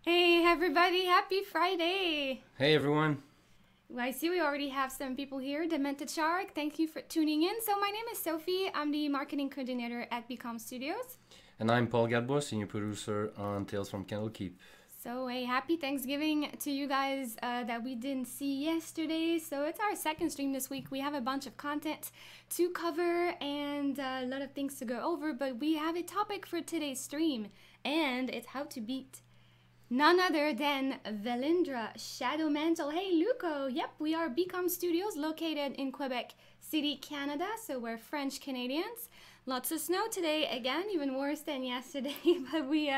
Hey everybody, happy Friday! Hey everyone. Well, I see we already have some people here. Demented Shark, thank you for tuning in. So my name is Sophie. I'm the marketing coordinator at Become Studios. And I'm Paul Gadbois, senior producer on Tales from Candlekeep. So a happy Thanksgiving to you guys that we didn't see yesterday. So it's our second stream this week. We have a bunch of content to cover and a lot of things to go over, but we have a topic for today's stream, and it's how to beat none other than Vilandra Shadow Mantle. Hey Luco, yep, we are Become Studios located in Quebec City, Canada, so we're French Canadians. Lots of snow today, again, even worse than yesterday, but we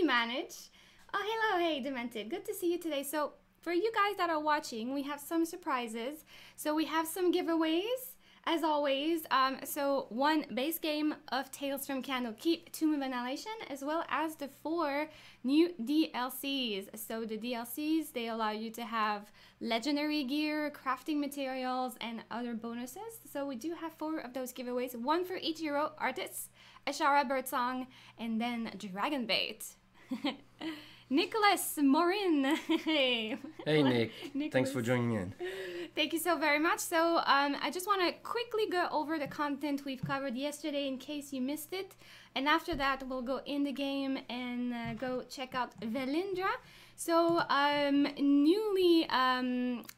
manage. Oh, hello, hey Demented, good to see you today. So for you guys that are watching, we have some surprises. So we have some giveaways. As always, so one base game of Tales from Candlekeep, Tomb of Annihilation, as well as the 4 new DLCs. So the DLCs, they allow you to have legendary gear, crafting materials, and other bonuses. So we do have 4 of those giveaways, one for each hero, artists, Ashara Birdsong, and then Dragon Bait. Nicholas Morin. Hey Nick. Nicholas. Thanks for joining in. Thank you so very much. So I just want to quickly go over the content we've covered yesterday in case you missed it. And after that, we'll go in the game and go check out Vilandra. So newly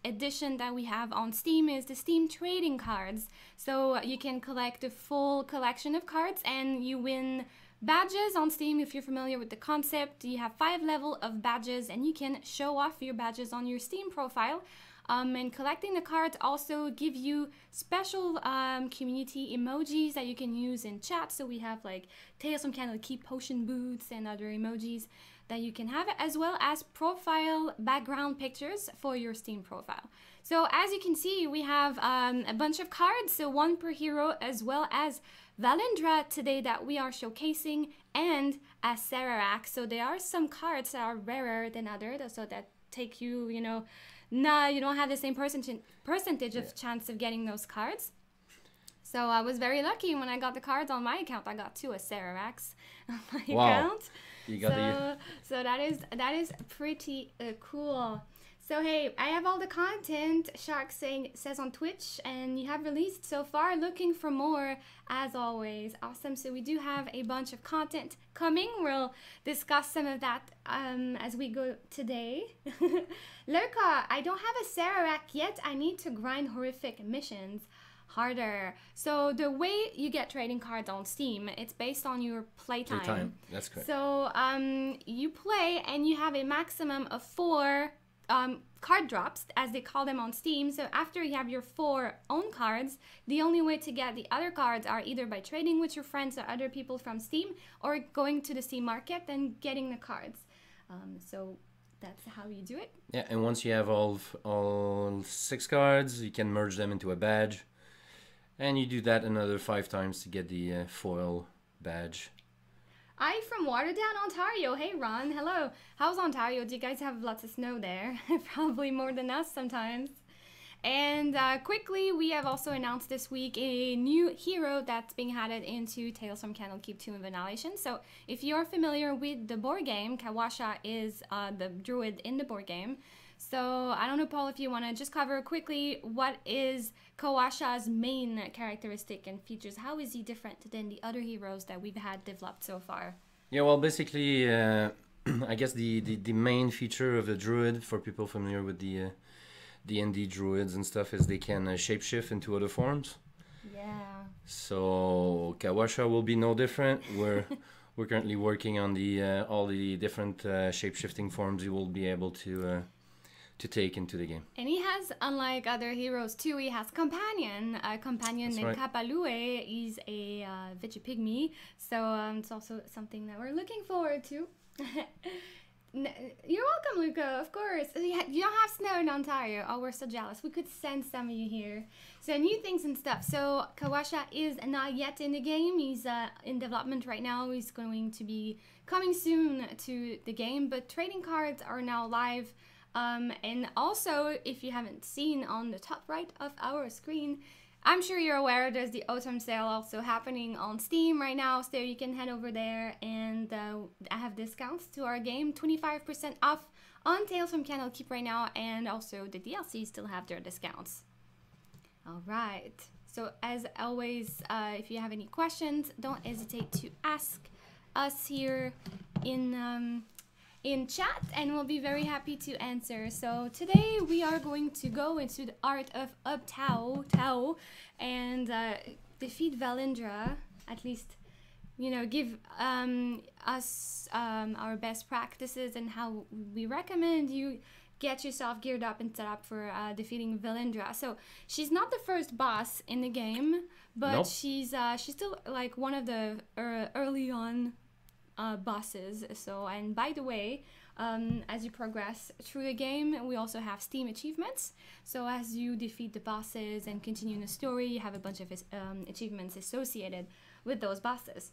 edition that we have on Steam is the Steam trading cards. So you can collect a full collection of cards and you win badges on Steam. If you're familiar with the concept, you have 5 levels of badges and you can show off your badges on your Steam profile. And collecting the cards also give you special community emojis that you can use in chat. So we have like Tales from Candlekeep potion boots and other emojis that you can have, as well as profile background pictures for your Steam profile. So as you can see, we have a bunch of cards, so 1 per hero, as well as Vilandra today that we are showcasing, and a Sararak. So there are some cards that are rarer than others, so that take you, you know, you don't have the same percentage of chance of getting those cards. So I was very lucky when I got the cards on my account. I got 2 Sararaks on my account. You got so that is pretty cool. So hey, I have all the content Shark says on Twitch, and you have released so far. Looking for more, as always. Awesome. So we do have a bunch of content coming. We'll discuss some of that as we go today. Lurka, I don't have a Sararak yet. I need to grind horrific missions harder. So the way you get trading cards on Steam, it's based on your playtime. That's correct. So you play and you have a maximum of 4 card drops, as they call them on Steam. So after you have your 4 own cards, the only way to get the other cards are either by trading with your friends or other people from Steam, or going to the Steam market and getting the cards. So that's how you do it. Yeah, and once you have all 6 cards, you can merge them into a badge. And you do that another 5 times to get the foil badge. I'm from Waterdown, Ontario. Hey, Ron. Hello. How's Ontario? Do you guys have lots of snow there? Probably more than us sometimes. And quickly, we have also announced this week a new hero that's being added into Tales from Candlekeep, Tomb of Annihilation. So if you're familiar with the board game, Kawasha is the druid in the board game. So I don't know, Paul, if you want to just cover quickly what is Kawasha's main characteristic and features. How is he different than the other heroes that we've had developed so far? Yeah, well, basically, I guess the main feature of the druid, for people familiar with the D&D druids and stuff, is they can shapeshift into other forms. Yeah. So Kawasha will be no different. We're currently working on the all the different shape-shifting forms you will be able to take into the game. And he has, unlike other heroes too, he has a companion named Kapalue. He's a Vigipygmy, so it's also something that we're looking forward to. You're welcome, Luca, of course. You don't have snow in Ontario. Oh, we're so jealous. We could send some of you here. So new things and stuff. So Kawasha is not yet in the game. He's in development right now. He's going to be coming soon to the game, but trading cards are now live. And also, if you haven't seen on the top right of our screen, I'm sure you're aware there's the autumn sale also happening on Steam right now, so you can head over there and I have discounts to our game, 25% off on Tales from Candlekeep right now, and also the DLC still have their discounts. All right, so as always, if you have any questions, don't hesitate to ask us here in chat, and we'll be very happy to answer. So today we are going to go into the art of Tao and defeat Vilandra, at least, you know, give us our best practices and how we recommend you get yourself geared up and set up for defeating Vilandra. So she's not the first boss in the game, but Nope. she's still like one of the early on bosses. So, and by the way, as you progress through the game, we also have Steam achievements. So as you defeat the bosses and continue in the story, you have a bunch of achievements associated with those bosses.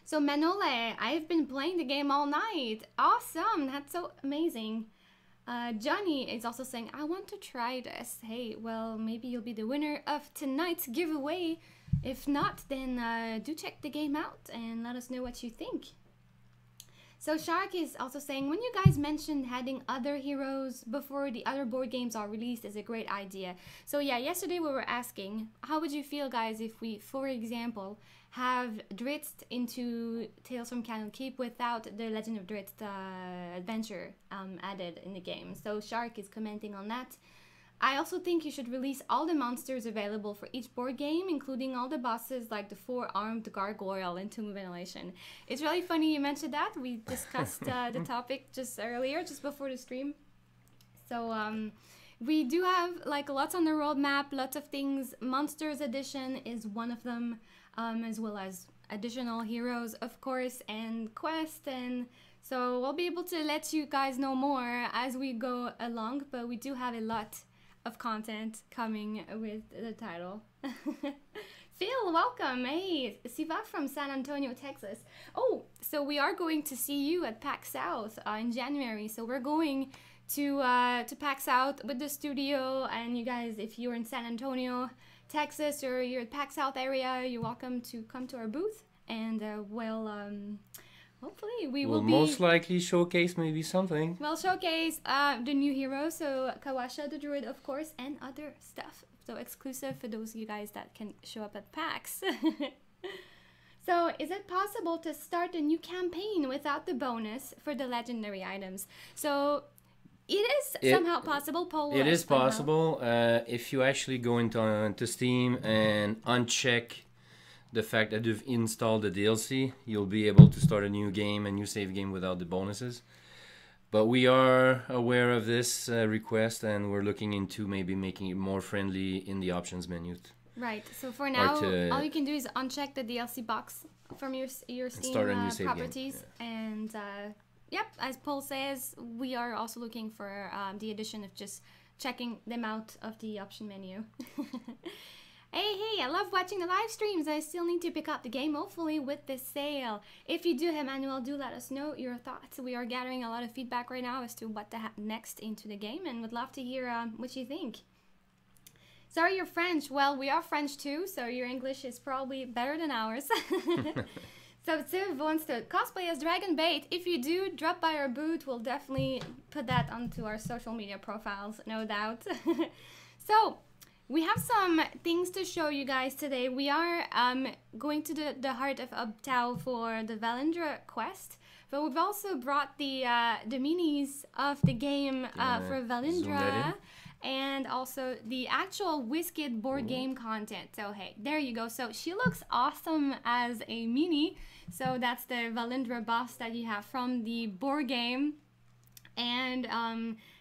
So Manole, I've been playing the game all night. Awesome, that's so amazing. Johnny is also saying, I want to try this. Hey, well, maybe you'll be the winner of tonight's giveaway. If not, then do check the game out and let us know what you think. So Shark is also saying, when you guys mentioned adding other heroes before the other board games are released is a great idea. So yeah, yesterday we were asking, how would you feel, guys, if we, for example, have Drizzt into Tales from Candlekeep without the Legend of Drizzt adventure added in the game? So Shark is commenting on that. I also think you should release all the monsters available for each board game, including all the bosses like the four-armed gargoyle in Tomb of Annihilation. It's really funny you mentioned that. We discussed the topic just earlier, just before the stream. So we do have like lots on the roadmap, lots of things. Monsters Edition is one of them, as well as additional heroes, of course, and quests. And so we'll be able to let you guys know more as we go along, but we do have a lot of content coming with the title. Phil, welcome. Hey, Siva from San Antonio, Texas. Oh, so we are going to see you at PAX South in January. So we're going to PAX South with the studio, and you guys, if you're in San Antonio, Texas, or you're at PAX South area, you're welcome to come to our booth, and hopefully we will be... most likely showcase maybe something. We'll showcase the new heroes, so Kawasha the Druid, of course, and other stuff. So exclusive for those of you guys that can show up at PAX. So is it possible to start a new campaign without the bonus for the legendary items? So it is somehow possible, Paul. It is possible if you actually go into Steam and uncheck the fact that you've installed the DLC, you'll be able to start a new game, a new save game without the bonuses. But we are aware of this request, and we're looking into maybe making it more friendly in the options menu. Right, so for now, all you can do is uncheck the DLC box from your Steam properties. Yeah. And yep, as Paul says, we are also looking for the addition of just checking them out of the option menu. Hey, I love watching the live streams. I still need to pick up the game, hopefully, with this sale. If you do, Emmanuel, do let us know your thoughts. We are gathering a lot of feedback right now as to what to have next into the game, and would love to hear what you think. Sorry, you're French. Well, we are French too, so your English is probably better than ours. So Tiv wants to cosplay as Dragon Bait. If you do, drop by our booth. We'll definitely put that onto our social media profiles, no doubt. So we have some things to show you guys today. We are going to the heart of Ubtao for the Vilandra quest, but we've also brought the minis of the game for Vilandra, and also the actual Whisked board game content. So hey, there you go. So she looks awesome as a mini. So that's the Vilandra boss that you have from the board game, and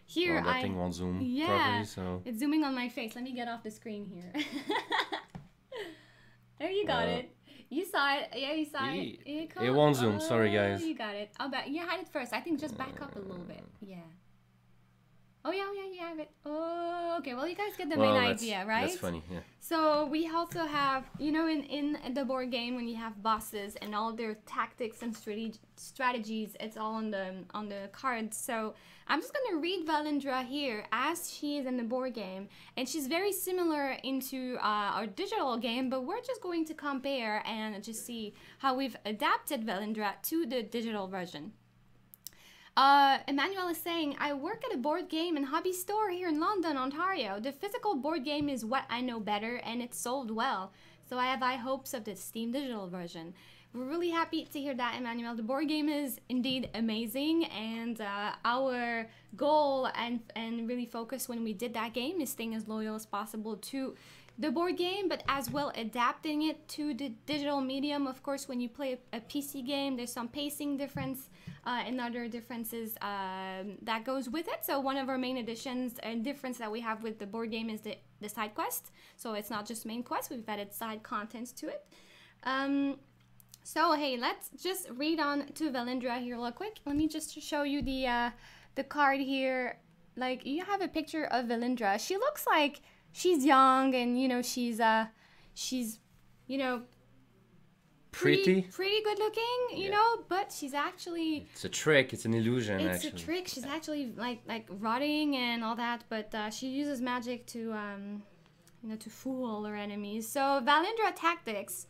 here that thing won't zoom properly, so it's zooming on my face. Let me get off the screen here. There, you got it. You saw it. Yeah, you saw it. It won't zoom. Sorry, guys. You got it. I'll bet you had it first. I think just back up a little bit. Yeah. Oh yeah, you have it. Oh, okay. Well, you guys get the Well, main idea, right? That's funny, yeah. So we also have, you know, in the board game when you have bosses and all their tactics and strategies, it's all on the cards. So I'm just gonna read Vilandra here as she is in the board game, and she's very similar into our digital game, but we're just going to compare and just see how we've adapted Vilandra to the digital version. Emmanuel is saying, I work at a board game and hobby store here in London, Ontario. The physical board game is what I know better and it's sold well. So I have high hopes of the Steam digital version. We're really happy to hear that, Emmanuel. The board game is indeed amazing, and our goal and really focus when we did that game is staying as loyal as possible to the board game, but as well adapting it to the digital medium. Of course, when you play a PC game, there's some pacing difference and other differences that goes with it. So one of our main additions and difference that we have with the board game is the side quest. So it's not just main quest, we've added side contents to it. So hey, let's just read on to Vilandra here real quick. Let me just show you the card here. Like, you have a picture of Vilandra. She looks like she's young, and you know, she's you know, pretty good looking, you know, but she's actually, it's a trick, it's an illusion. It's a trick. She's actually like rotting and all that, but she uses magic to you know, to fool her enemies. So Vilandra tactics,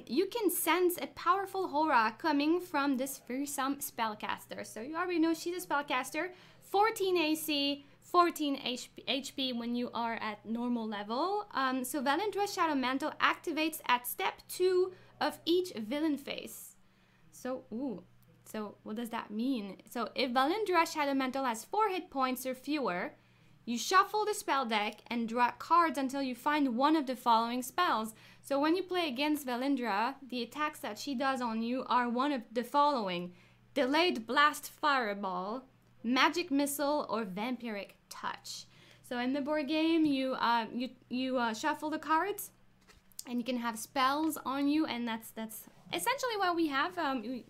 you can sense a powerful aura coming from this fearsome spellcaster. So you already know she's a spellcaster. 14 AC, 14 HP when you are at normal level. So Vilandra's Shadow Mantle activates at step 2 of each villain phase. So, so what does that mean? So if Vilandra's Shadow Mantle has 4 hit points or fewer, you shuffle the spell deck and draw cards until you find one of the following spells. So when you play against Vilandra, the attacks that she does on you are one of the following: Delayed Blast Fireball, Magic Missile, or Vampiric Touch. So in the board game, you shuffle the cards, and you can have spells on you, and that's essentially what we have.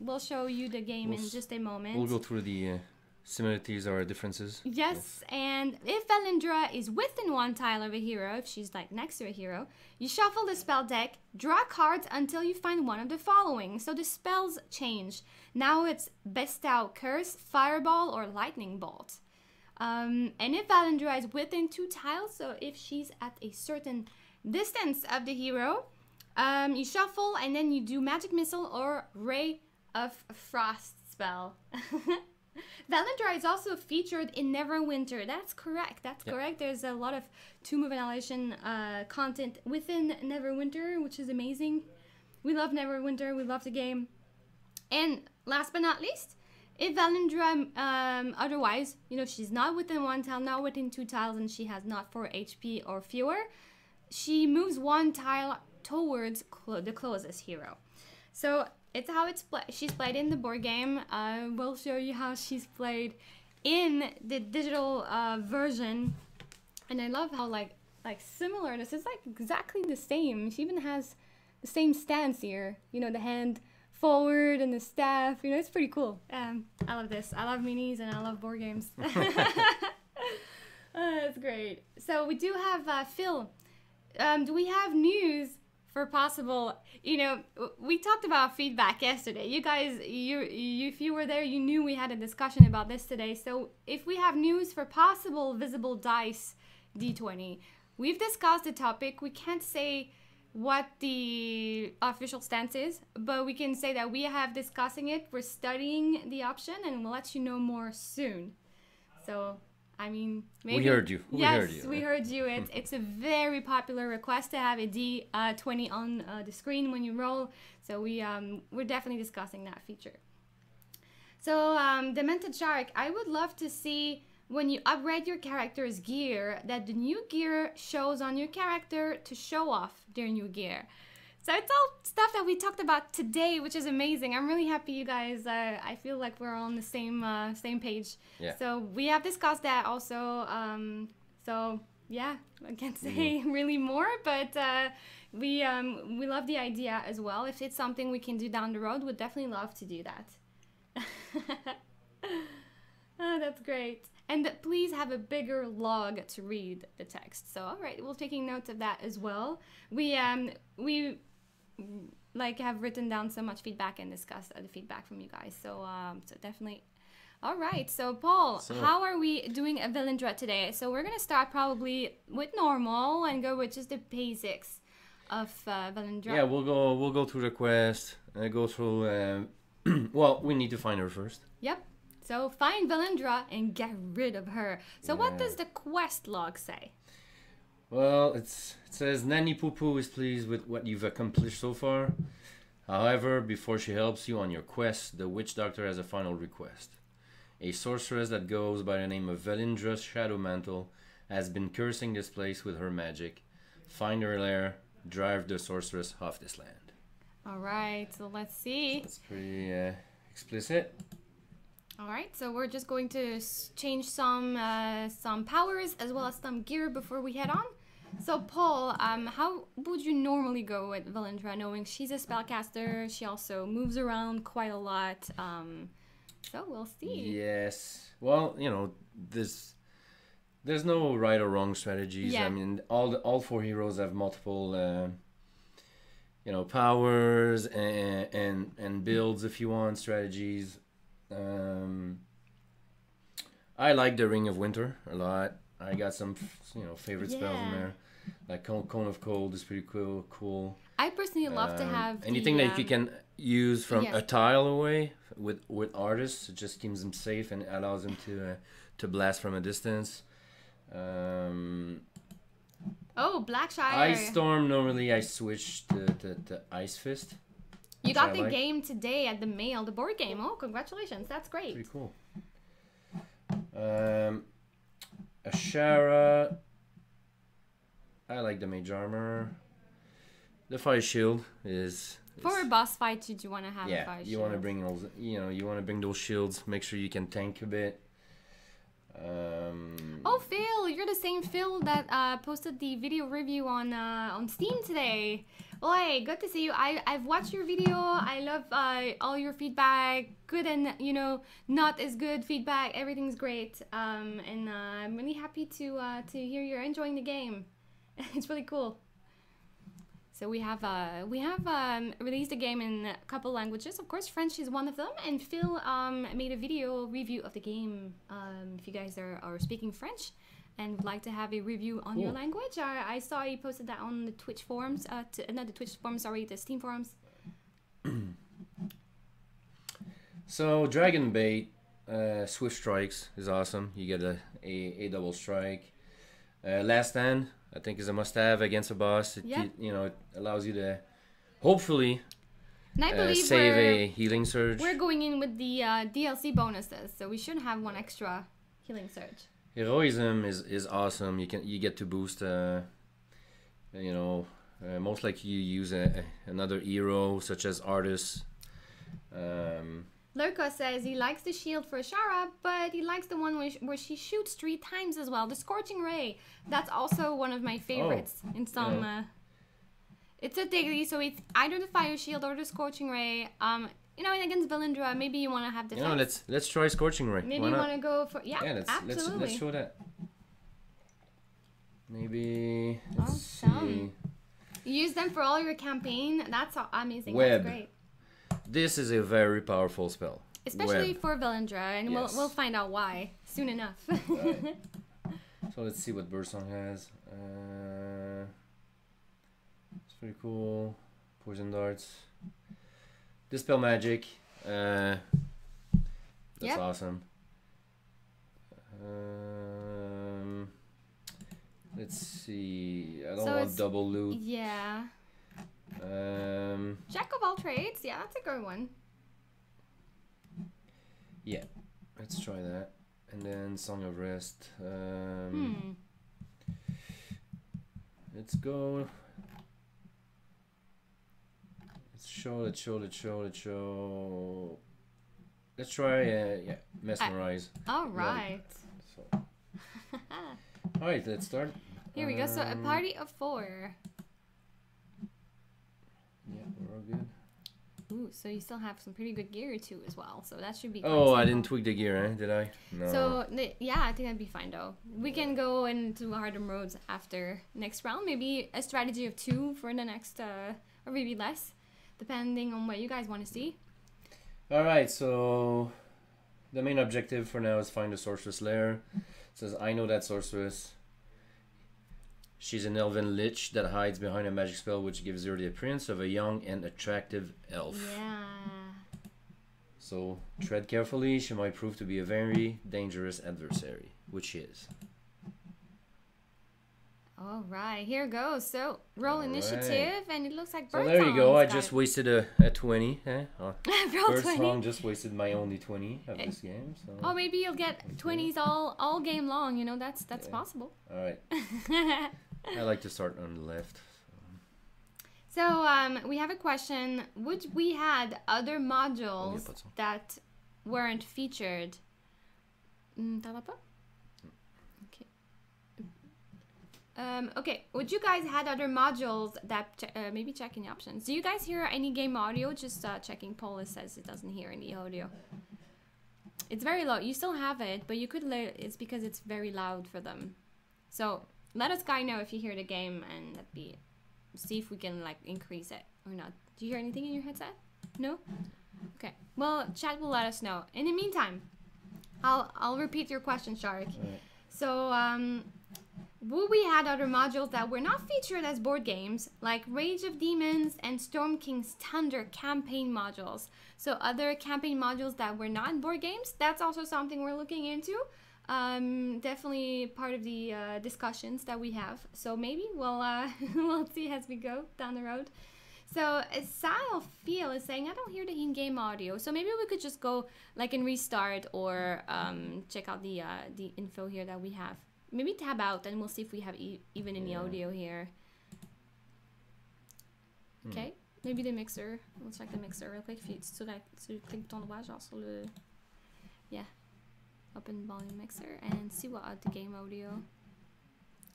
We'll show you the game in just a moment. We'll go through the similarities or differences. Yes, and if Vilandra is within one tile of a hero, if she's like next to a hero, you shuffle the spell deck, draw cards until you find one of the following. So the spells change. Now it's Bestow Curse, Fireball, or Lightning Bolt. And if Vilandra is within 2 tiles, so if she's at a certain distance of the hero, you shuffle and then you do Magic Missile or Ray of Frost spell. Vilandra is also featured in Neverwinter. That's correct. That's correct. There's a lot of Tomb of Annihilation content within Neverwinter, which is amazing. We love Neverwinter. We love the game. And last but not least, if Vilandra, otherwise, you know, she's not within 1 tile, not within 2 tiles, and she has not 4 HP or fewer, she moves 1 tile towards the closest hero. So it's how she's played in the board game. We'll show you how she's played in the digital version. And I love how like similar this is, like exactly the same. She even has the same stance here. You know, the hand forward and the staff. You know, it's pretty cool. I love this. I love minis and I love board games. That's great. So we do have Phil. Do we have news for possible, you know, we talked about feedback yesterday. You guys, if you were there, you knew we had a discussion about this today. So if we have news for possible visible dice D20, we've discussed the topic. We can't say what the official stance is, but we can say that we have discussing it. We're studying the option, and we'll let you know more soon. So I mean, maybe... We heard you. We heard you. It's a very popular request to have a D20 on the screen when you roll. So we're definitely discussing that feature. So Demented Shark, I would love to see when you upgrade your character's gear that the new gear shows on your character to show off their new gear. So it's all stuff that we talked about today, which is amazing. I'm really happy you guys, I feel like we're on the same page. Yeah. So we have discussed that also. So yeah, I can't say really more, but we love the idea as well. If it's something we can do down the road, we'd definitely love to do that. Oh, that's great. And please have a bigger log to read the text. So, all right, we're taking notes of that as well. We like have written down so much feedback and discussed the feedback from you guys. So, so definitely. All right, so Paul, how are we doing at Vilandra today? So we're gonna start probably with normal and go with just the basics of Vilandra. Yeah, we'll go through the quest. Go through. Well, we need to find her first. Yep. So find Vilandra and get rid of her. So what does the quest log say? Well, it says Nanny Poo Poo is pleased with what you've accomplished so far. However, before she helps you on your quest, the witch doctor has a final request. A sorceress that goes by the name of Vilandra Shadowmantle has been cursing this place with her magic. Find her lair, drive the sorceress off this land. All right, so let's see. That's pretty explicit. All right, so we're just going to change some powers as well as some gear before we head on. So Paul, how would you normally go with Vilandra, knowing she's a spellcaster? She also moves around quite a lot. So we'll see. Yes. Well, you know, there's no right or wrong strategies. Yeah. I mean, all four heroes have multiple, you know, powers and builds if you want strategies. I like the Ring of Winter a lot. I got some, you know, favorite spells in there. Like Cone of Cold is pretty cool. I personally love to have anything that you can use from a tile away with artists. It just keeps them safe and allows them to blast from a distance. Oh, Blackshire. Ice Storm, normally I switch to Ice Fist. You got the game today at the mail, the board game. Oh, congratulations. That's great. Pretty cool. Ashara. I like the Mage Armor. The Fire Shield is... For a boss fight, you want to have a Fire Shield. Yeah, you want to bring those, you know, you want to bring those shields. Make sure you can tank a bit. Oh, Phil, you're the same Phil that posted the video review on Steam today. Well, hey, good to see you. I've watched your video. I love all your feedback. Good and, you know, not as good feedback. Everything's great. And I'm really happy to hear you're enjoying the game. It's really cool. So we have released the game in a couple languages. Of course, French is one of them. And Phil made a video review of the game. If you guys are speaking French and would like to have a review on your language, I saw he posted that on the Twitch forums. Not the Twitch forums, sorry, the Steam forums. So Dragon Bait, Swift Strikes is awesome. You get a double strike. Last Stand, I think, is a must-have against a boss. It, you know, it allows you to hopefully and I believe save a healing surge. We're going in with the DLC bonuses, so we should have one extra healing surge. Heroism is awesome. You get to boost. You know, most likely you use another hero such as Artis. Lurko says he likes the shield for Ashara, but he likes the one where she shoots 3 times as well. The Scorching Ray. That's also one of my favorites in some... it's a daily, so it's either the Fire Shield or the Scorching Ray. You know, and against Vilandra, maybe you want to have defense. You know, let's try Scorching Ray. Maybe you want to go for... Yeah, absolutely. Let's show that. Maybe... Let's see. Use them for all your campaign. That's amazing. Web. That's great. This is a very powerful spell. Especially for Vilandra, and we'll find out why soon enough. Right. So let's see what Birdsong has. It's pretty cool. Poison Darts. Dispel Magic. That's awesome. Let's see. I don't want double loot. Yeah. Jack of all trades. Yeah, that's a good one. Yeah, let's try that. And then Song of Rest. Let's go. Let's show. Let's try, Mesmerize. All right. So. All right, let's start. Here we go. So a party of 4. Yeah, we're all good. Ooh, so you still have some pretty good gear too as well. So that should be. Oh, I didn't tweak the gear, eh? Did I? No. So yeah, I think that'd be fine though. We can go into harder modes after next round. Maybe a strategy of 2 for the next, or maybe less, depending on what you guys want to see. All right, so the main objective for now is find the sorceress lair. It says, I know that sorceress. She's an elven lich that hides behind a magic spell which gives her the appearance of a young and attractive elf. Yeah. So tread carefully, she might prove to be a very dangerous adversary, which she is. All right, here goes. So roll All initiative, and it looks like So Birdsong's there you go, I got just it. wasted a 20. Eh? Roll 20. Birdsong just wasted my only 20 of this game. So. Oh, maybe you'll get 20s all game long. You know, that's Yeah. possible. All right. I like to start on the left. So we have a question. Would we had other modules that weren't featured? T'en as pas? Okay. Okay. Would you guys had other modules that maybe checking the options? Do you guys hear any game audio? Just checking. Paula says it doesn't hear any audio. It's very low. You still have it, but you could. It's because it's very loud for them. So let us guys know if you hear the game and that'd be. See if we can like increase it or not. Do you hear anything in your headset? No? Okay. Well, chat will let us know. In the meantime, I'll repeat your question, Shark. Right. So, would we had other modules that were not featured as board games, like Rage of Demons and Storm King's Thunder campaign modules? So other campaign modules that were not in board games, that's also something we're looking into. Definitely part of the discussions that we have. So maybe we'll see as we go down the road. So Sal Feel is saying, I don't hear the in-game audio. So maybe we could just go like and restart or check out the info here that we have. Maybe tab out and we'll see if we have even any audio here. Okay, maybe the mixer. Let's check the mixer real quick. If tu cliques ton doigt genre sur le... Yeah. Open volume mixer and see what the game audio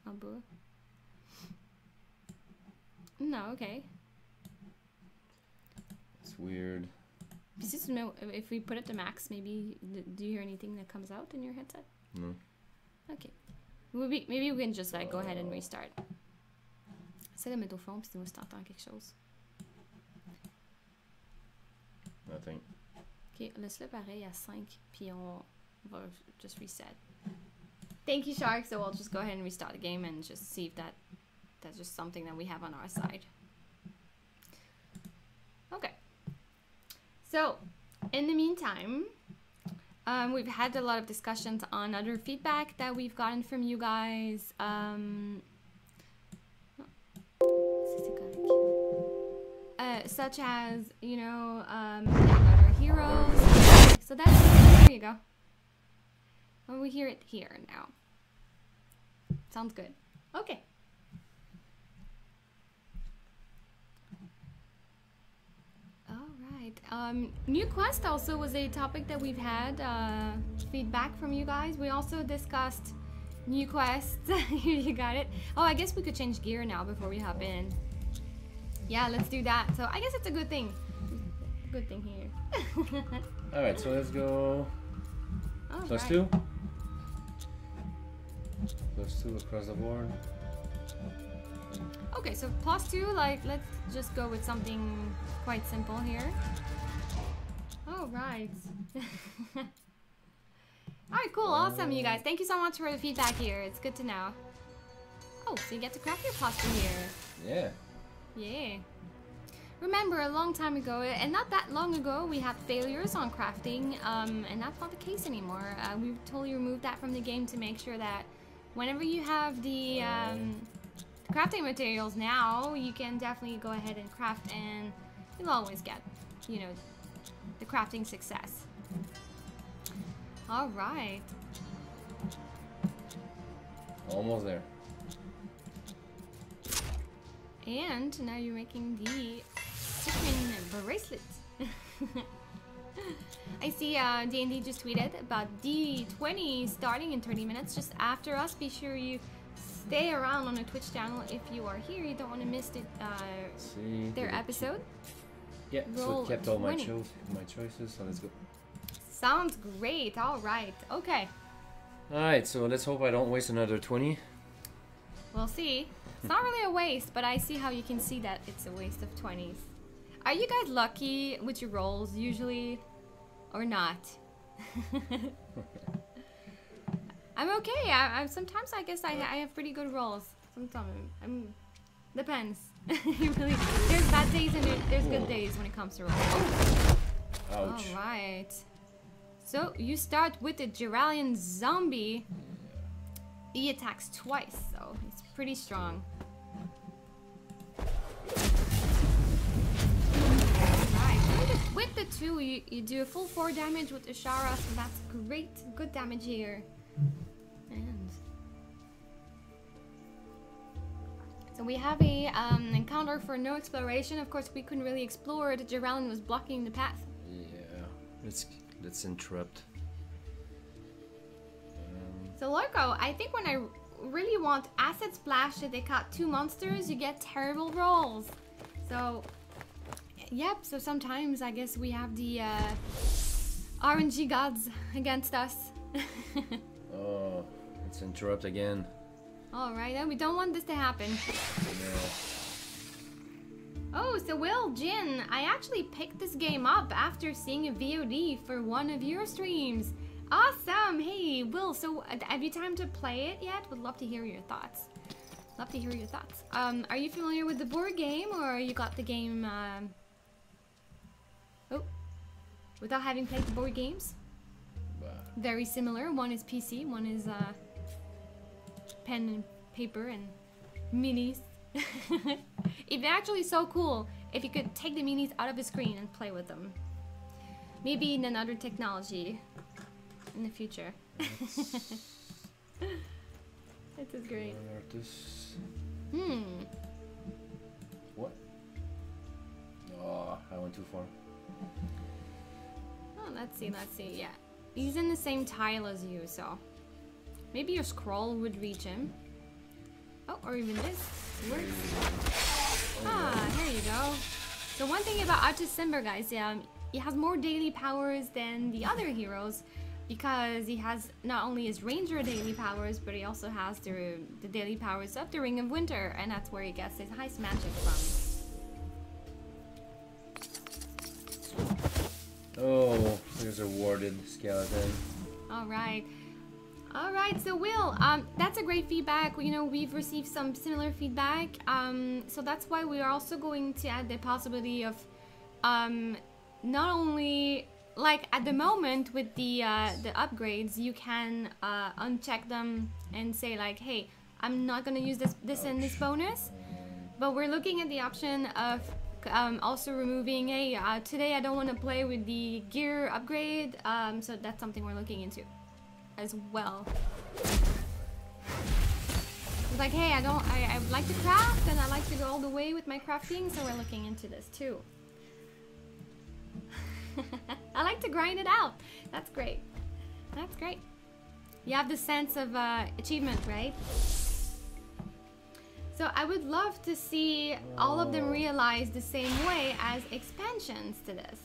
en bas. No, okay. It's weird. If we put it to max, maybe do you hear anything that comes out in your headset? No. Okay. Maybe we can just like go ahead and restart. Essaie de mettre au fond, puis dis-moi si t'entends quelque chose. Nothing. Ok, laisse-le pareil à 5, puis on va just reset. Thank you, Shark. So we'll just go ahead and restart the game and just see if that's just something that we have on our side. Okay. So, in the meantime, we've had a lot of discussions on other feedback that we've gotten from you guys. Such as, you know, other heroes. So that's, there you go. Well, we hear it here now. Sounds good. Okay. Alright. New quest also was a topic that we've had feedback from you guys. We also discussed new quests. You got it. Oh, I guess we could change gear now before we hop in. Yeah, let's do that. So I guess it's a good thing. Good thing here. Alright, so let's go. All +2. +2 across the board. Okay, so +2, like, let's just go with something quite simple here. All right. All right, cool, awesome, you guys. Thank you so much for the feedback here. It's good to know. Oh, so you get to craft your +2 here. Yeah. Yeah. Remember, a long time ago, and not that long ago, we had failures on crafting, and that's not the case anymore. We've totally removed that from the game to make sure that whenever you have the crafting materials now, you can definitely go ahead and craft, and you'll always get, you know, the crafting success. All right. Almost there. And now you're making the chicken bracelet. I see D&D just tweeted about D20 starting in 30 minutes just after us. Be sure you stay around on the Twitch channel if you are here. You don't want to miss their episode. Yeah, so roll it kept all my 20. choices, so let's go. Sounds great. All right. Okay. Alright, so let's hope I don't waste another 20. We'll see. It's not really a waste, but I see how you can see that it's a waste of 20s. Are you guys lucky with your rolls usually, or not? I'm okay. I sometimes I guess I have pretty good rolls. Sometimes depends. Really, there's bad days and there's good days when it comes to rolls. Oh. Ouch. All right. So you start with the Geralian zombie. He attacks twice, so it's pretty strong. Right. With the 2, you do a full 4 damage with Ishara, so that's great. Good damage here. And so we have a encounter for no exploration. Of course, we couldn't really explore. The Geralian was blocking the path. Yeah, let's interrupt. So Loco, I think when I really want Acid Splash to take out 2 monsters, you get terrible rolls. So, yep, so sometimes I guess we have the RNG gods against us. Oh, let's interrupt again. Alright, then we don't want this to happen. Yeah. Oh, so Will, Jin, I actually picked this game up after seeing a VOD for one of your streams. Awesome! Hey, Will, so have you time to play it yet? Would love to hear your thoughts. Love to hear your thoughts. Are you familiar with the board game, or you got the game, oh, without having played the board games? Very similar. One is PC, one is, pen and paper and minis. It's actually so cool if you could take the minis out of the screen and play with them. Maybe in another technology in the future. This is great. What? Oh, I went too far. Oh, let's see, yeah. He's in the same tile as you, so maybe your scroll would reach him. Oh, or even this works. Ah, here you go. So one thing about Artus Simber, guys, he has more daily powers than the other heroes, because he has not only his ranger daily powers, but he also has the daily powers of the Ring of Winter, and that's where he gets his heist magic from. Oh, there's a warded skeleton. Alright. Alright, so Will, that's a great feedback. You know, we've received some similar feedback. So that's why we are also going to add the possibility of not only, like at the moment with the upgrades, you can uncheck them and say like, hey, I'm not gonna use this in this bonus. But we're looking at the option of also removing, hey, today I don't want to play with the gear upgrade. So that's something we're looking into as well. It's like, hey, I like to craft and I like to go all the way with my crafting, so we're looking into this too. I like to grind it out. That's great. That's great. You have the sense of achievement, right? So I would love to see all of them realized the same way as expansions to this.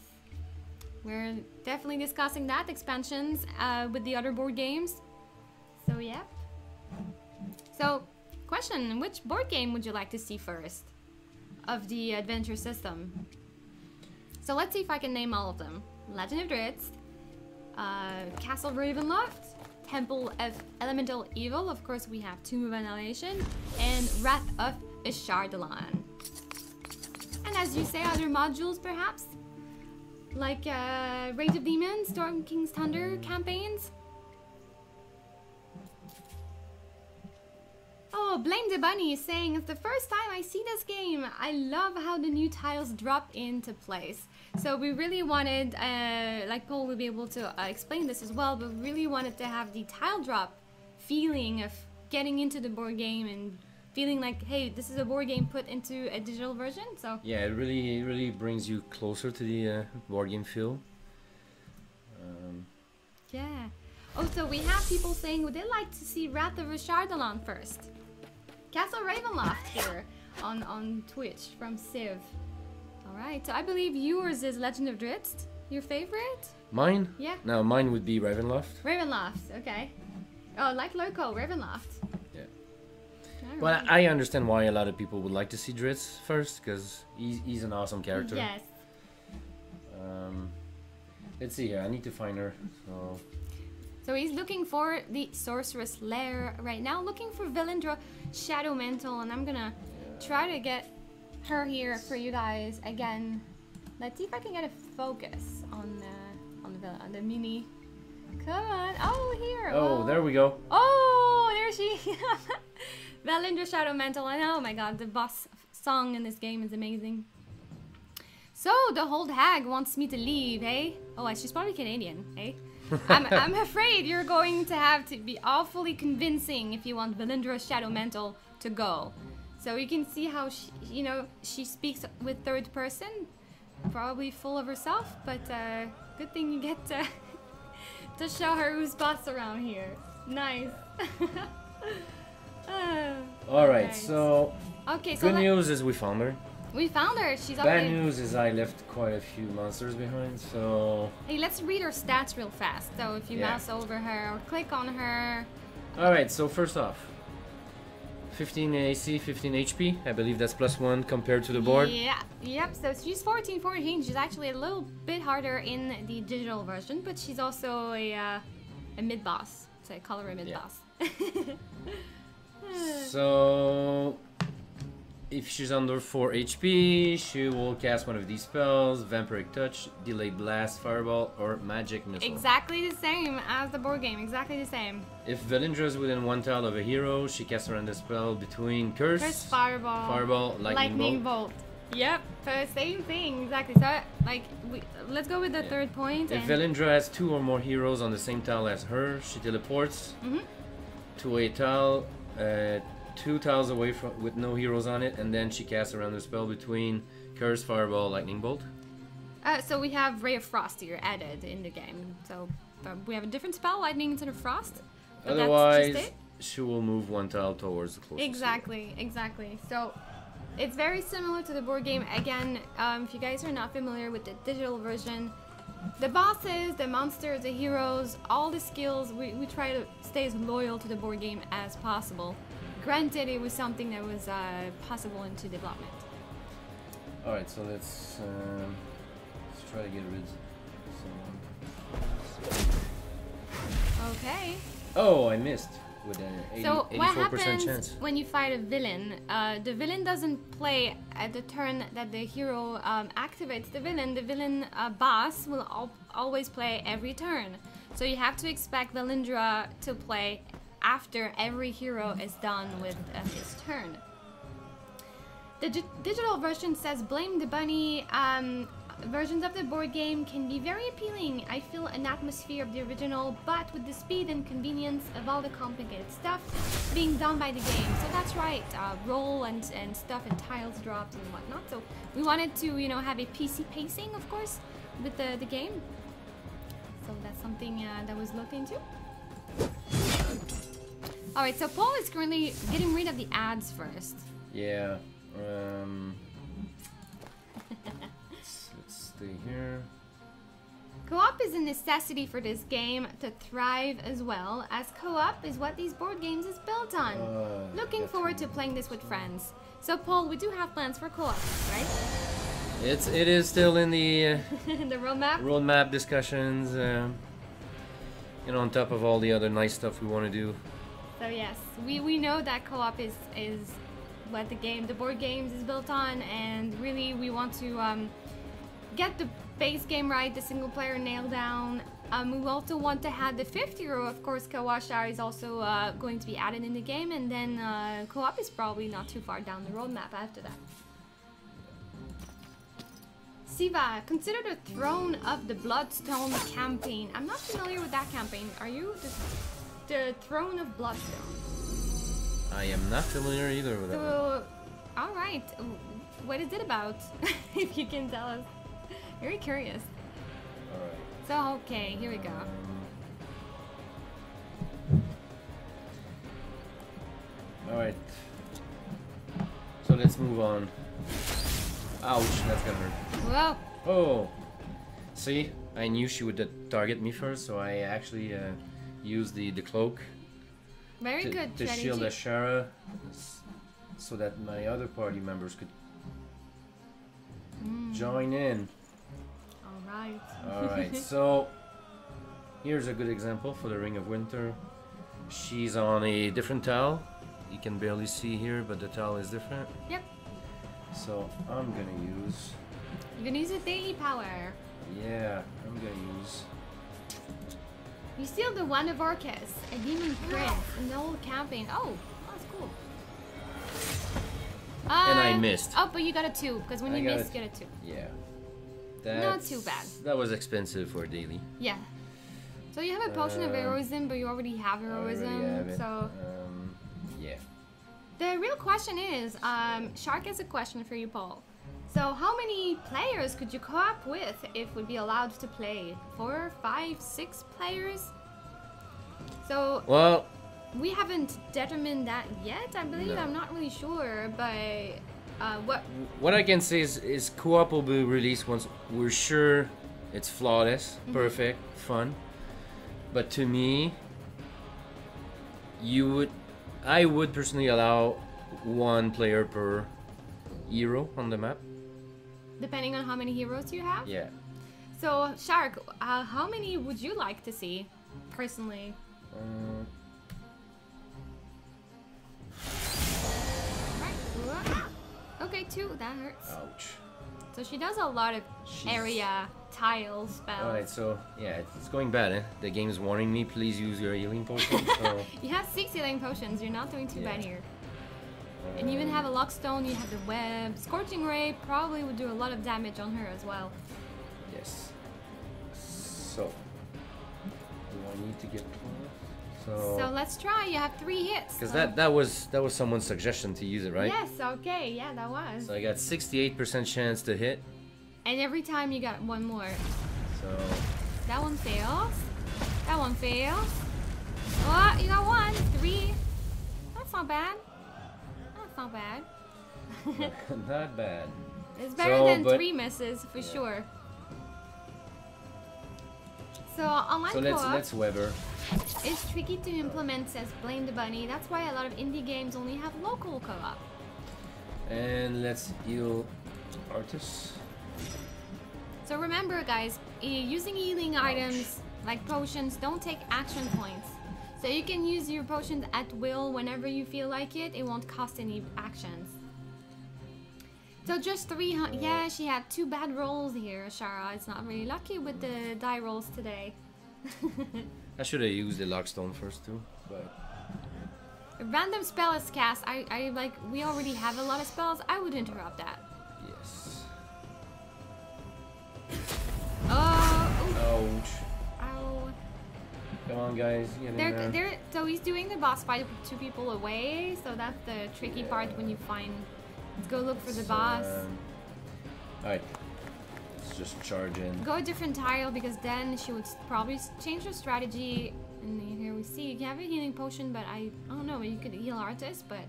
We're definitely discussing that, expansions with the other board games. So yeah. So, question, which board game would you like to see first of the adventure system? So let's see if I can name all of them. Legend of Drizzt, Castle Ravenloft, Temple of Elemental Evil, of course we have Tomb of Annihilation, and Wrath of Ishardalon. And as you say, other modules perhaps? Like Rage of Demons, Storm King's Thunder campaigns? Oh, Blame the Bunny is saying, it's the first time I see this game. I love how the new tiles drop into place. So we really wanted, like Paul will be able to explain this as well, but really wanted to have the tile drop feeling of getting into the board game and feeling like, hey, this is a board game put into a digital version. So yeah, it really brings you closer to the board game feel. Yeah. Oh, so we have people saying, would they like to see Wrath of Ishardalon first? Castle Ravenloft here on Twitch from Civ. Alright, so I believe yours is Legend of Drizzt. Your favorite? Mine? Yeah. No, mine would be Ravenloft. Ravenloft, okay. Oh, like Loco, Ravenloft. Yeah. Alright. Well, I understand why a lot of people would like to see Drizzt first, because he's an awesome character. Yes. Let's see here. I need to find her. So he's looking for the Sorceress Lair right now, looking for Vilandra Shadow Mantle, and I'm gonna try to get her here for you guys again. Let's see if I can get a focus on the mini. Come on! Oh, here! Oh, there we go. Oh, there she. Vilandra Shadow Mantle, and oh my God, the boss song in this game is amazing. So the old hag wants me to leave, eh? Oh, she's probably Canadian, eh? I'm afraid you're going to have to be awfully convincing if you want Vilandra Shadow Mantle to go. So you can see how she speaks with third person, probably full of herself, but good thing you get to show her who's boss around here. Nice. Alright, so okay, so good news is we found her. We found her. She's up Bad there. news is I left quite a few monsters behind, so... Hey, let's read her stats real fast. So if you mouse over her or click on her... Alright, so first off, 15 AC, 15 HP. I believe that's +1 compared to the board. Yeah, yep. So she's 14. She's actually a little bit harder in the digital version, but she's also a mid-boss. So I call her a mid-boss. So... if she's under 4 HP, she will cast one of these spells: Vampiric Touch, Delay Blast, Fireball, or Magic Missile. Exactly the same as the board game, exactly the same. If Vilindra is within 1 tile of a hero, she casts a random spell between Curse, Fireball, Lightning Bolt. Yep, so same thing, exactly. So, like, let's go with the third point. If Vilindra has 2 or more heroes on the same tile as her, she teleports to a tile, 2 tiles away from with no heroes on it, and then she casts a random spell between Curse, Fireball, Lightning Bolt. So we have Ray of Frost here added in the game. So we have a different spell, Lightning instead of Frost. But Otherwise, that's just it. she will move 1 tile towards the closest. Exactly. So it's very similar to the board game. Again, if you guys are not familiar with the digital version, the bosses, the monsters, the heroes, all the skills, we try to stay as loyal to the board game as possible. Granted, it was something that was possible into development. Alright, so let's try to get rid of someone. Okay. Oh, I missed with an 84% So what happens chance. when you fight a villain? The villain doesn't play at the turn that the hero activates the villain. The villain boss will always play every turn. So you have to expect Vilindra to play after every hero is done with his turn. The digital version says, blame the bunny. Versions of the board game can be very appealing. I feel an atmosphere of the original, but with the speed and convenience of all the complicated stuff being done by the game. So that's right, roll and stuff and tiles dropped and whatnot. So we wanted to, have a PC pacing, of course, with the game. So that's something that was looked into. Alright, so Paul is currently getting rid of the ads first. Yeah. Let's stay here. Co-op is a necessity for this game to thrive as well, as co-op is what these board games is built on. Looking forward to playing this with friends. So Paul, we do have plans for co-op, right? It is still in the the roadmap? Roadmap discussions. On top of all the other nice stuff we want to do. So yes, we know that co-op is what the board games is built on, and really we want to get the base game right, the single player nailed down. We also want to have the 5th hero, of course. Kawashar is also going to be added in the game, and then co-op is probably not too far down the roadmap after that. Siva, consider the Throne of the Bloodstone campaign. I'm not familiar with that campaign. Are you? The Throne of Bloodstone. I am not familiar either with that. So, alright. What is it about? If you can tell us. Very curious. Alright. So, okay, here we go. Alright. So let's move on. Ouch, that's gonna hurt. Whoa. Oh! See? I knew she would target me first, so I actually used the cloak. Very good to strategy. shield Ashara, so that my other party members could join in. Alright. Alright, so here's a good example for the Ring of Winter. She's on a different tile. You can barely see here, but the tile is different. Yep. So I'm gonna use... You're gonna use a daily power. Yeah, I'm gonna use... You steal the one of Orcus, a demon prince, in the old campaign. Oh, that's cool. And I missed. Oh, but you got a 2, because when you miss, you get a 2. Yeah. Not too bad. That was expensive for daily. Yeah. So you have a potion of heroism, but you already have heroism. I already have it. So yeah. the real question is, Shark has a question for you, Paul. So how many players could you co-op with if we'd be allowed to play? 4, 5, 6 players? So Well, we haven't determined that yet, I believe. No. I'm not really sure, but what I can say is co-op will be released once we're sure it's flawless, perfect, fun. But to me, I would personally allow 1 player per hero on the map. depending on how many heroes you have. Yeah. So Shark, how many would you like to see, personally? Right. Okay, 2. That hurts. Ouch. So she does a lot of area tile spells. Alright, so yeah, it's going bad, eh? The game is warning me, please use your healing potion. So You have 6 healing potions. You're not doing too bad Yeah. here. And you even have a lockstone. You have the web. Scorching ray probably would do a lot of damage on her as well. yes. So do I need to get close? So let's try. You have 3 hits. Because so- that was someone's suggestion to use it, right? Yes. Okay. Yeah, that was. So I got 68% chance to hit. And every time you got 1 more. So That one fails. That one fails. Oh, you got 1. 3. That's not bad. That's not bad. not bad. It's better So, than but- 3 misses for sure. So online So co-op let's Weber. is tricky to implement, says Blame the Bunny. That's why a lot of indie games only have local co-op. And let's heal Artis. So remember, guys, using healing items like potions don't take action points. So you can use your potions at will whenever you feel like it. It won't cost any actions. So just 300. Yeah, she had 2 bad rolls here, Shara. It's not really lucky with the die rolls today. I should have used the Lockstone first too, but A random spell is cast. I like, we already have a lot of spells. I would interrupt that. yes. Oh, oof. Ouch. Ow. Come on, guys, get in there. So he's doing the boss fight with 2 people away. So that's the tricky part when you find. Let's go look for the boss. Alright. Let's just charge in. Go a different tile because then she would probably change her strategy. And here we see you have a healing potion, but I don't know. You could heal Artis, but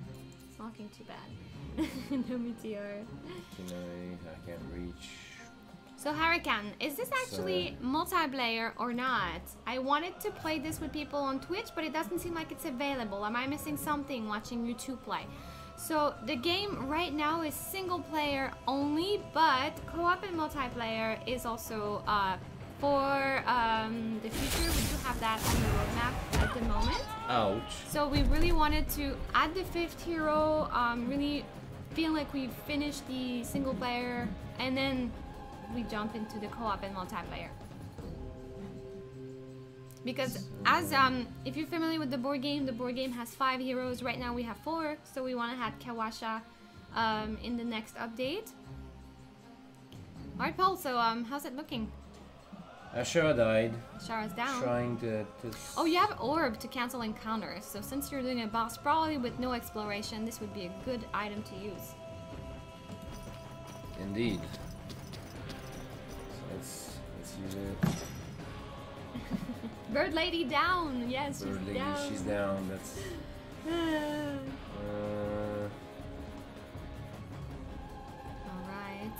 it's not looking too bad. No meteor. I can't reach. So Hurricane, is this actually multiplayer or not? I wanted to play this with people on Twitch, but it doesn't seem like it's available. Am I missing something watching you two play? So the game right now is single player only, but co-op and multiplayer is also for the future. We do have that on the roadmap at the moment. Ouch. So we really wanted to add the 5th hero, really feel like we've finished the single player, and then we jump into the co-op and multiplayer. Because as if you're familiar with the board game has 5 heroes. Right now we have 4, so we want to add Kawasha in the next update. Alright, Paul, so how's it looking? Ashara died. Shara's down. Trying to Oh, you have Orb to cancel encounters, so since you're doing a boss probably with no exploration, this would be a good item to use. Indeed. So let's use it. Bird Lady down! Yes, Bird she's lady, down. she's down. That's Alright.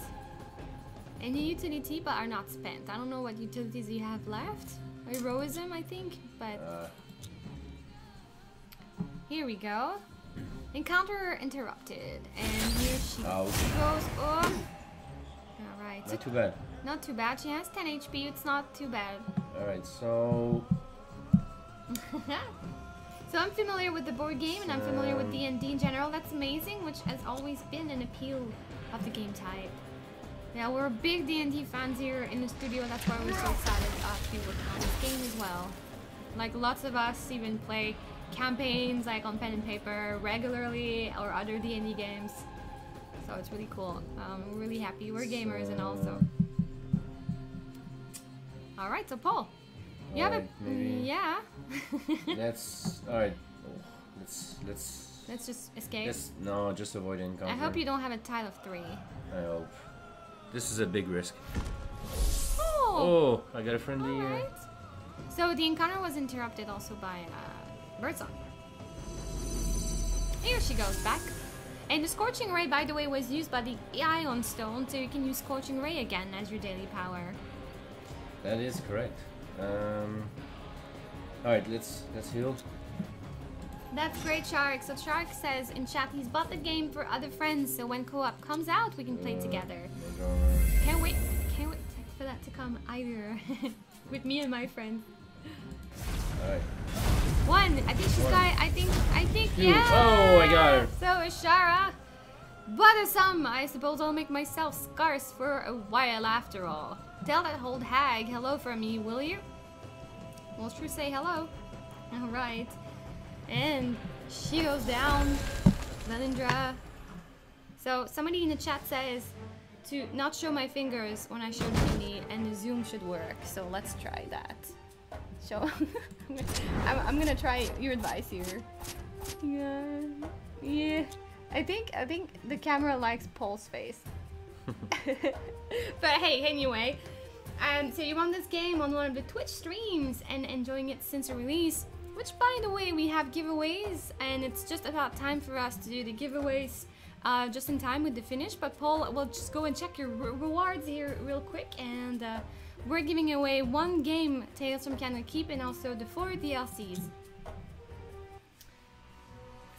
Any utility but are not spent. I don't know what utilities you have left. Heroism, I think, but... Here we go. Encounter interrupted. And here she goes. Oh. Alright. Not too bad. Not too bad. She has 10 HP. It's not too bad. Alright, so... So I'm familiar with the board game and I'm familiar with D&D in general. That's amazing, which has always been an appeal of the game type. Yeah, we're big D&D fans here in the studio. That's why we're so excited to be working on this game as well. Like lots of us even play campaigns like on pen and paper regularly or other D&D games. So it's really cool. We're really happy. We're gamers and also. Alright, so Paul. You have a... Yeah. That's... Alright. Let's just escape? Just avoid encounter. I hope you don't have a tile of 3. I hope. This is a big risk. Oh! I got a friendly here. Right. So the encounter was interrupted also by Birdsong. Here she goes back. And the Scorching Ray, by the way, was used by the Ion Stone, so you can use Scorching Ray again as your daily power. That is correct. Alright, let's heal. That's great, Shark. So Shark says in chat he's bought the game for other friends, so when co-op comes out, we can play together. Can't wait for that to come either. With me and my friends. Alright. 1. I think she's got. I think. 2. Yeah. Oh, I got her. So is Shara. Bothersome. I suppose I'll make myself scarce for a while after all. Tell that old hag hello for me, will you? Well, sure say hello. All right. And she goes down. Vilandra. So somebody in the chat says to not show my fingers when I show Genie, and the zoom should work. So let's try that. Show. I'm gonna try your advice here. Yeah. I think the camera likes Paul's face. But hey, anyway. So you won this game on one of the Twitch streams and enjoying it since the release. Which, by the way, we have giveaways, and it's just about time for us to do the giveaways just in time with the finish. But Paul, we'll just go and check your rewards here real quick, and we're giving away 1 game, Tales from Candlekeep, and also the 4 DLCs.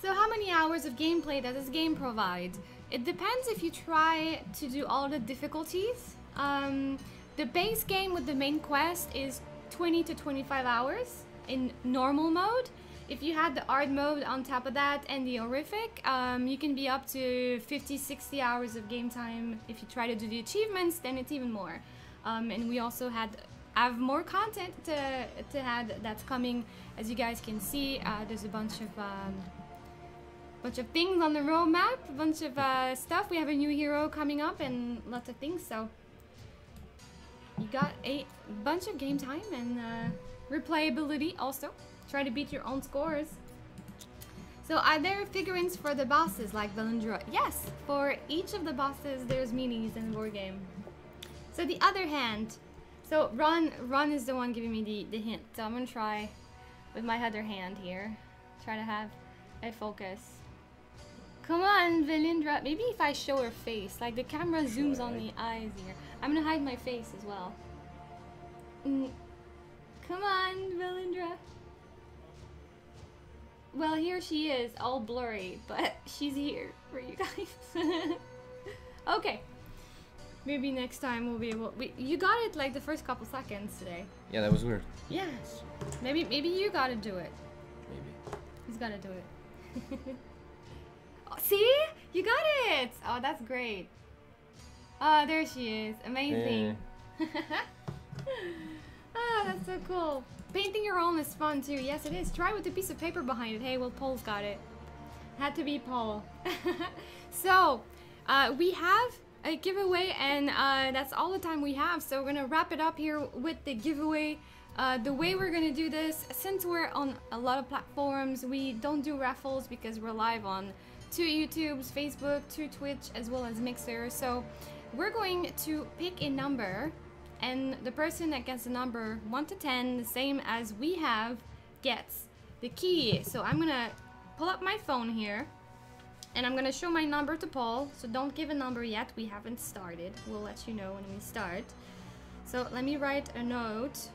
So how many hours of gameplay does this game provide? It depends if you try to do all the difficulties. The base game with the main quest is 20 to 25 hours in normal mode. If you had the hard mode on top of that and the horrific, you can be up to 50-60 hours of game time. If you try to do the achievements, then it's even more. And we also have more content to add that's coming. As you guys can see, there's a bunch of things on the roadmap, a bunch of stuff. We have a new hero coming up and lots of things. So you got a bunch of game time and replayability also. Try to beat your own scores. So are there figurines for the bosses like Vilandra? Yes, for each of the bosses there's minis in the board game. So the other hand, so Ron is the one giving me the hint. So I'm gonna try with my other hand here. Try to have a focus. Come on, Vilandra. Maybe if I show her face, like the camera zooms on the eyes here. I'm gonna hide my face as well. Come on, Vilandra. Well, here she is, all blurry, but she's here for you guys. Okay. Maybe next time we'll be able. You got it like the first couple seconds today. Yeah, that was weird. Yes. Maybe you gotta do it. Maybe. He's gotta do it. Oh, see? You got it! Oh, that's great. Oh, there she is. Amazing. Yeah. Oh, that's so cool. Painting your own is fun too. Yes, it is. Try with a piece of paper behind it. Hey, well, Paul's got it. Had to be Paul. So, we have a giveaway, and that's all the time we have. So we're gonna wrap it up here with the giveaway. The way we're gonna do this, since we're on a lot of platforms, we don't do raffles because we're live on 2 YouTubes, Facebook, 2 Twitch, as well as Mixer. So we're going to pick a number, and the person that gets the number 1 to 10, the same as we have, gets the key. So I'm gonna pull up my phone here, And I'm gonna show my number to Paul, so don't give a number yet. We haven't started. We'll let you know when we start. So let me write a note.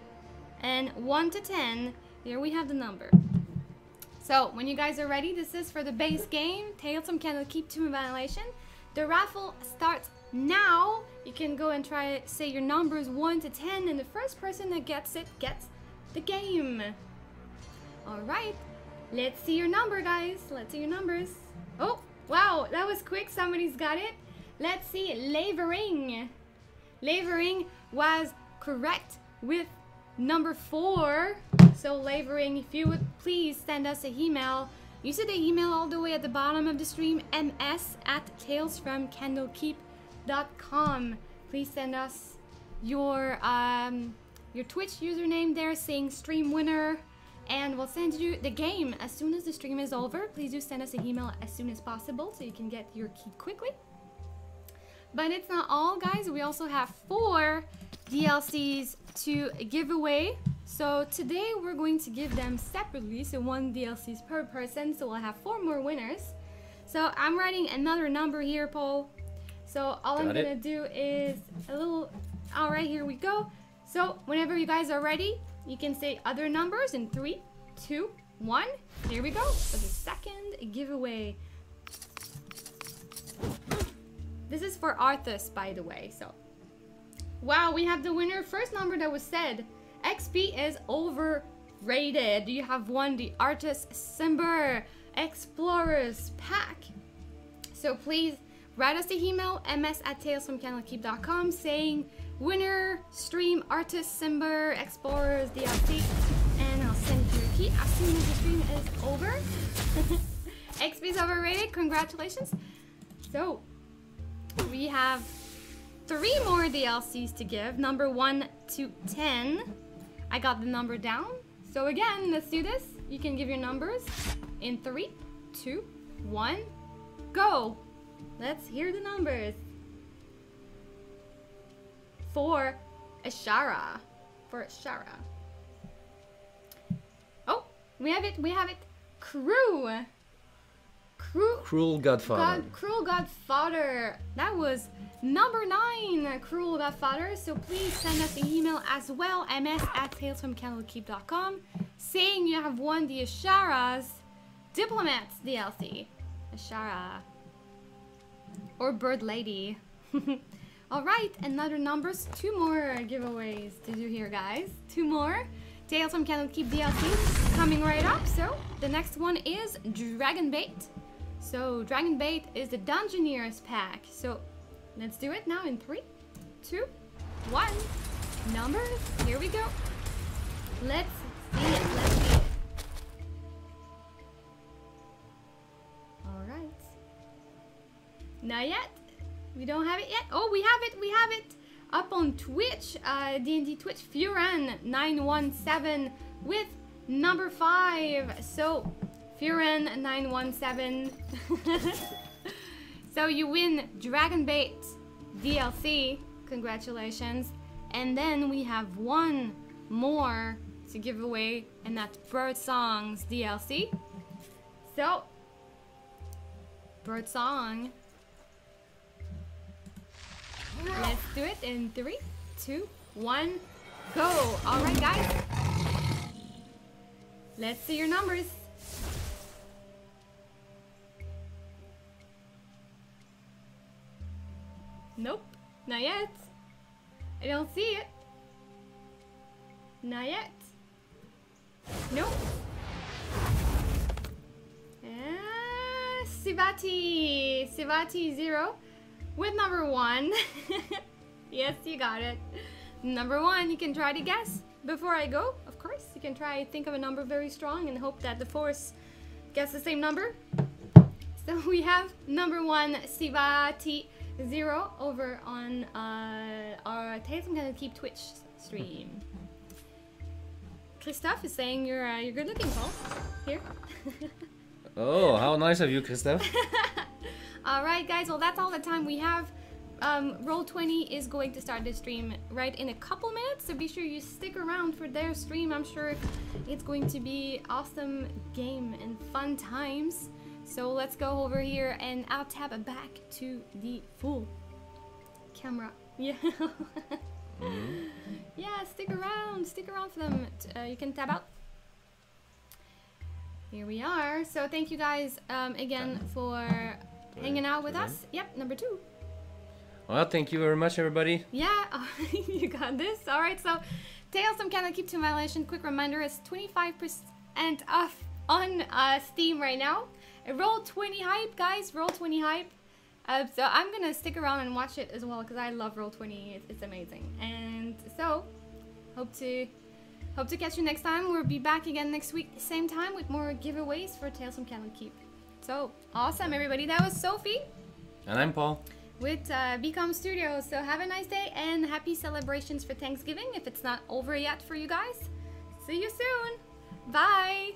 And 1 to 10, here we have the number. So when you guys are ready, this is for the base game, Tales from Candlekeep 2 Annihilation. The raffle starts now. You can go and try to say your numbers 1 to 10, and the first person that gets it gets the game. Alright, let's see your number, guys. Let's see your numbers. Oh, wow, that was quick. Somebody's got it. Let's see, Lavering. Lavering was correct with number 4. So Lavering, if you would please send us an email. You see the email all the way at the bottom of the stream, ms@talesfromcandlekeep.com. Please send us your Twitch username there saying stream winner, and we'll send you the game as soon as the stream is over. Please do send us an email as soon as possible so you can get your key quickly. But it's not all, guys. We also have 4 DLCs to give away. So today we're going to give them separately, so 1 DLCs per person, so we'll have 4 more winners. So I'm writing another number here, Paul. So all I'm gonna do is a little, all right, here we go. So whenever you guys are ready, you can say other numbers in 3, 2, 1. Here we go for the second giveaway. This is for Arthas, by the way. So, wow, we have the winner. First number that was said. XP is overrated. You have won the Artist Simber Explorers pack. So please write us the email, ms@talesfromcandlekeep.com, saying winner stream Artist Simber Explorers DLC, and I'll send you your key as soon as the stream is over. XP is overrated. Congratulations. So we have 3 more DLCs to give, number 1 to 10. I got the number down. So again, let's do this. You can give your numbers in 3, 2, 1, go. Let's hear the numbers. For Ashara. Oh, we have it. Cruel Godfather. Cruel Godfather. That was number 9, Cruel Godfather. So please send us an email as well, ms@talesfromcandlekeep.com, saying you have won the Ashara's Diplomats DLC. Ashara. Or Bird Lady. Alright, another numbers. 2 more giveaways to do here, guys. 2 more. Tales from Candlekeep DLC coming right up. So the next one is Dragon Bait. So Dragon Bait is the Dungeoneers pack. So let's do it now in 3, 2, 1. Numbers, here we go. Let's see it. Alright. Not yet. We don't have it yet. Oh, we have it. Up on Twitch, D&D Twitch, Furan917 with number 5. So Furan917. So you win Dragon Bait DLC. Congratulations. And then we have 1 more to give away, and that's Bird Songs DLC. So Bird Song. Let's do it in 3, 2, 1, go. Alright, guys. Let's see your numbers. Nope, not yet. I don't see it. Not yet. Nope. Sivati 0 with number 1. Yes, you got it. Number 1, you can try to guess before I go. Of course, you can try to think of a number very strong and hope that the force gets the same number. So we have number 1, Sivati 0 over on our Tales from Candlekeep Twitch stream. Christophe is saying you're good looking, Paul. Here. Oh, how nice of you, Christophe. Alright, guys, well, that's all the time we have. Roll20 is going to start the stream right in a couple minutes, so be sure you stick around for their stream. I'm sure it's going to be awesome game and fun times. So let's go over here and I'll tab back to the full camera. Yeah. Yeah, stick around for them. You can tab out. Here we are. So thank you guys again for hanging out with us. Yep, number 2. Well, thank you very much, everybody. Yeah, you got this. All right, so Tales from Candlekeep to Annihilation. Quick reminder, is 25% off on Steam right now. Roll 20 hype, guys. Roll 20 hype. So I'm gonna stick around and watch it as well because I love Roll 20. It's amazing. And so hope to catch you next time. We'll be back again next week, same time, with more giveaways for Tales from Candlekeep. So awesome, everybody. That was Sophie. And I'm Paul. With Becom Studios. So have a nice day and happy celebrations for Thanksgiving if it's not over yet for you guys. See you soon. Bye.